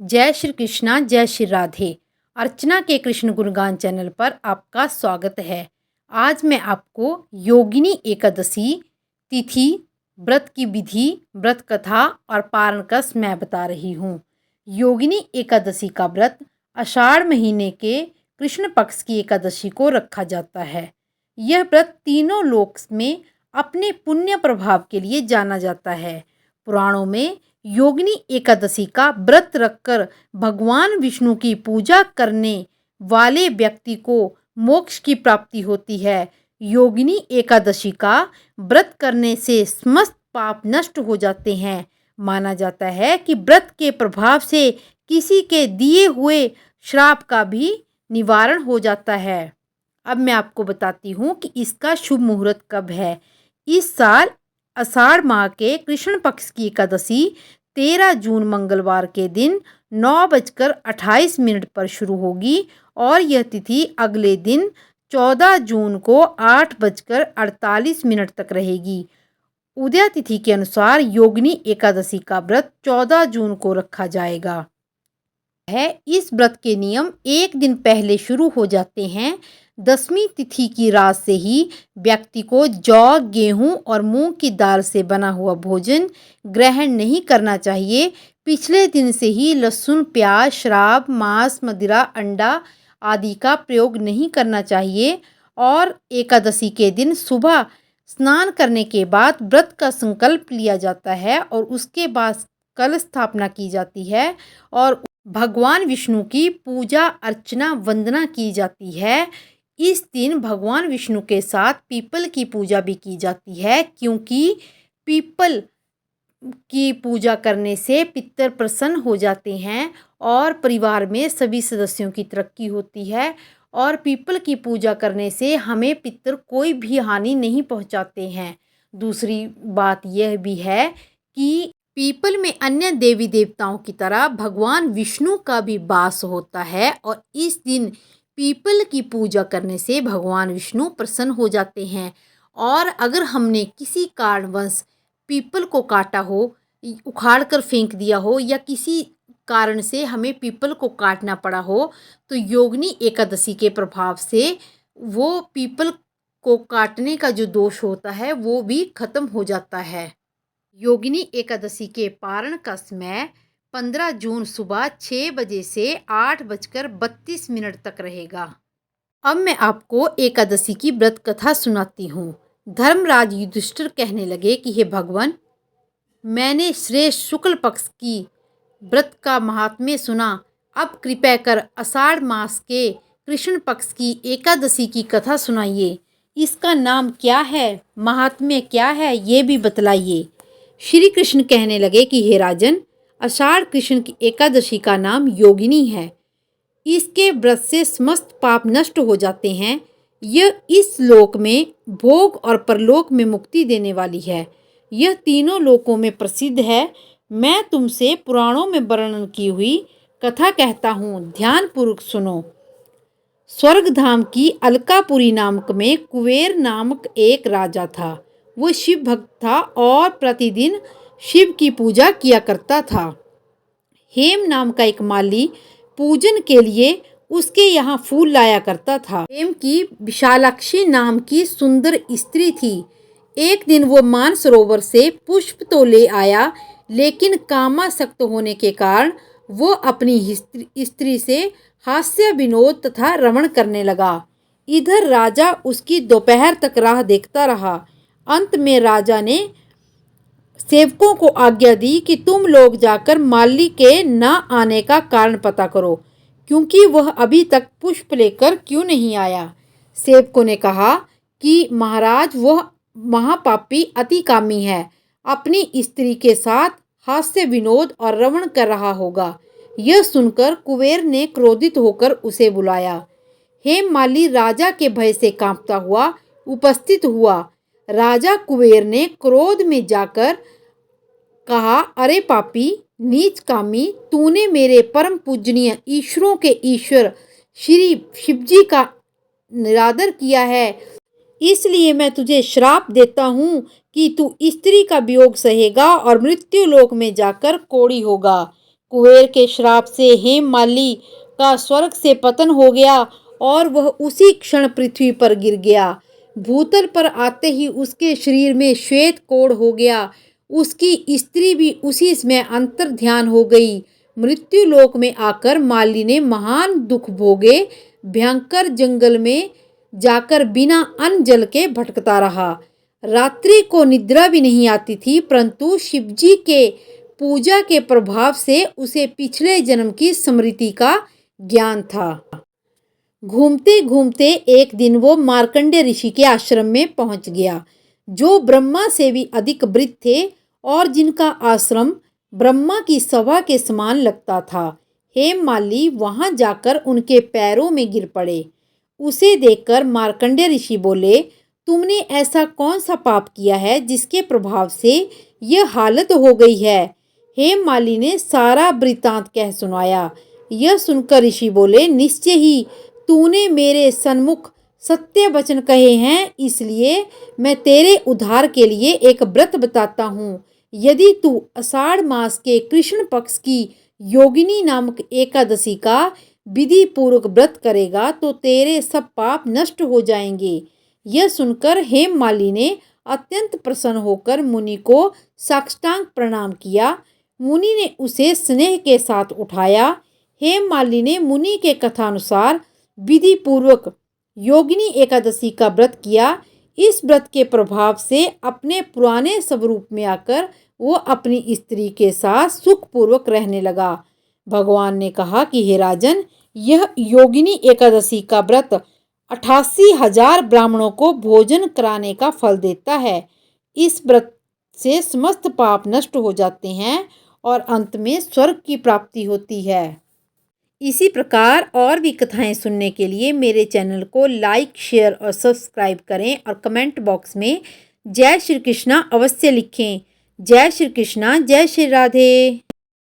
जय श्री कृष्णा, जय श्री राधे। अर्चना के कृष्ण गुणगान चैनल पर आपका स्वागत है। आज मैं आपको योगिनी एकादशी तिथि, व्रत की विधि, व्रत कथा और पारण कस मैं बता रही हूँ। योगिनी एकादशी का व्रत आषाढ़ महीने के कृष्ण पक्ष की एकादशी को रखा जाता है। यह व्रत तीनों लोक में अपने पुण्य प्रभाव के लिए जाना जाता है। पुराणों में योगिनी एकादशी का व्रत रखकर भगवान विष्णु की पूजा करने वाले व्यक्ति को मोक्ष की प्राप्ति होती है। योगिनी एकादशी का व्रत करने से समस्त पाप नष्ट हो जाते हैं। माना जाता है कि व्रत के प्रभाव से किसी के दिए हुए श्राप का भी निवारण हो जाता है। अब मैं आपको बताती हूँ कि इसका शुभ मुहूर्त कब है। इस साल आषाढ़ माह के कृष्ण पक्ष की एकादशी 13 जून मंगलवार के दिन 9:28 पर शुरू होगी और यह तिथि अगले दिन 14 जून को 8:48 तक रहेगी। उदय तिथि के अनुसार योगिनी एकादशी का व्रत 14 जून को रखा जाएगा। इस व्रत के नियम एक दिन पहले शुरू हो जाते हैं। 10वीं तिथि की रात से ही व्यक्ति को जौ, गेहूं और मूंग की दाल से बना हुआ भोजन ग्रहण नहीं करना चाहिए। पिछले दिन से ही लहसुन, प्याज, शराब, मांस, मदिरा, अंडा आदि का प्रयोग नहीं करना चाहिए। और एकादशी के दिन सुबह स्नान करने के बाद व्रत का संकल्प लिया जाता है और उसके बाद कलश स्थापना की जाती है और भगवान विष्णु की पूजा अर्चना वंदना की जाती है। इस दिन भगवान विष्णु के साथ पीपल की पूजा भी की जाती है, क्योंकि पीपल की पूजा करने से पितर प्रसन्न हो जाते हैं और परिवार में सभी सदस्यों की तरक्की होती है। और पीपल की पूजा करने से हमें पितर कोई भी हानि नहीं पहुंचाते हैं। दूसरी बात यह भी है कि पीपल में अन्य देवी देवताओं की तरह भगवान विष्णु का भी वास होता है और इस दिन पीपल की पूजा करने से भगवान विष्णु प्रसन्न हो जाते हैं। और अगर हमने किसी कारणवश पीपल को काटा हो, उखाड़ कर फेंक दिया हो या किसी कारण से हमें पीपल को काटना पड़ा हो, तो योगिनी एकादशी के प्रभाव से वो पीपल को काटने का जो दोष होता है वो भी खत्म हो जाता है। योगिनी एकादशी के पारण का समय 15 जून सुबह 6 बजे से 8:32 तक रहेगा। अब मैं आपको एकादशी की व्रत कथा सुनाती हूँ। धर्मराज युधिष्ठिर कहने लगे कि हे भगवान, मैंने श्रेष्ठ शुक्ल पक्ष की व्रत का महात्म्य सुना। अब कृपया कर आषाढ़ मास के कृष्ण पक्ष की एकादशी की कथा सुनाइए। इसका नाम क्या है, महात्म्य क्या है, ये भी बतलाइए। श्री कृष्ण कहने लगे कि हे राजन, आषाढ़ कृष्ण की एकादशी का नाम योगिनी है। इसके व्रत से समस्त पाप नष्ट हो जाते हैं। यह इस लोक में भोग और परलोक में मुक्ति देने वाली है। यह तीनों लोकों में प्रसिद्ध है। मैं तुमसे पुराणों में वर्णन की हुई कथा कहता हूँ, ध्यानपूर्वक सुनो। स्वर्गधाम की अलकापुरी नामक में कुबेर नामक एक राजा था। वो शिव भक्त था और प्रतिदिन शिव की पूजा किया करता था। हेम नाम का एक माली पूजन के लिए उसके यहाँ फूल लाया करता था। हेम की विशालाक्षी नाम की सुंदर स्त्री थी। एक दिन वो मानसरोवर से पुष्प तो ले आया, लेकिन कामासक्त होने के कारण वो अपनी स्त्री से हास्य विनोद तथा रमण करने लगा। इधर राजा उसकी दोपहर तक राह देखता रहा। अंत में राजा ने सेवकों को आज्ञा दी कि तुम लोग जाकर माली के न आने का कारण पता करो, क्योंकि वह अभी तक पुष्प लेकर क्यों नहीं आया। सेवकों ने कहा कि महाराज, वह महापापी अतिकामी है, अपनी स्त्री के साथ हास्य विनोद और रमण कर रहा होगा। यह सुनकर कुबेर ने क्रोधित होकर उसे बुलाया। हेम माली राजा के भय से कांपता हुआ उपस्थित हुआ। राजा कुबेर ने क्रोध में जाकर कहा, अरे पापी, नीच कामी, तूने मेरे परम पूजनीय ईश्वरों के ईश्वर श्री शिवजी का निरादर किया है, इसलिए मैं तुझे श्राप देता हूँ कि तू स्त्री का वियोग सहेगा और मृत्यु लोक में जाकर कोढ़ी होगा। कुबेर के श्राप से हेममाली का स्वर्ग से पतन हो गया और वह उसी क्षण पृथ्वी पर गिर गया। भूतल पर आते ही उसके शरीर में श्वेत कोढ़ हो गया। उसकी स्त्री भी उसी समय अंतर ध्यान हो गई। मृत्यु लोक में आकर माली ने महान दुख भोगे, भयंकर जंगल में जाकर बिना अन्न जल के भटकता रहा। रात्रि को निद्रा भी नहीं आती थी, परंतु शिवजी के पूजा के प्रभाव से उसे पिछले जन्म की स्मृति का ज्ञान था। घूमते घूमते एक दिन वो मार्कंडेय ऋषि के आश्रम में पहुंच गया, जो ब्रह्मा से भी अधिक वृद्ध थे और जिनका आश्रम ब्रह्मा की सभा के समान लगता था। हेममाली वहां जाकर उनके पैरों में गिर पड़े। उसे देखकर मार्कंडेय ऋषि बोले, तुमने ऐसा कौन सा पाप किया है जिसके प्रभाव से यह हालत हो गई है। हेममाली ने सारा वृत्तांत कह सुनाया। यह सुनकर ऋषि बोले, निश्चय ही तूने मेरे सन्मुख सत्य वचन कहे हैं, इसलिए मैं तेरे उद्धार के लिए एक व्रत बताता हूँ। यदि तू आषाढ़ मास के कृष्ण पक्ष की योगिनी नामक एकादशी का विधि पूर्वक व्रत करेगा तो तेरे सब पाप नष्ट हो जाएंगे। यह सुनकर हेममाली ने अत्यंत प्रसन्न होकर मुनि को साष्टांग प्रणाम किया। मुनि ने उसे स्नेह के साथ उठाया। हेममाली ने मुनि के कथानुसार विधि पूर्वक योगिनी एकादशी का व्रत किया। इस व्रत के प्रभाव से अपने पुराने स्वरूप में आकर वो अपनी स्त्री के साथ सुखपूर्वक रहने लगा। भगवान ने कहा कि हे राजन, यह योगिनी एकादशी का व्रत 88,000 ब्राह्मणों को भोजन कराने का फल देता है। इस व्रत से समस्त पाप नष्ट हो जाते हैं और अंत में स्वर्ग की प्राप्ति होती है। इसी प्रकार और भी कथाएं सुनने के लिए मेरे चैनल को लाइक, शेयर और सब्सक्राइब करें और कमेंट बॉक्स में जय श्री कृष्णा अवश्य लिखें। जय श्री कृष्णा, जय श्री राधे।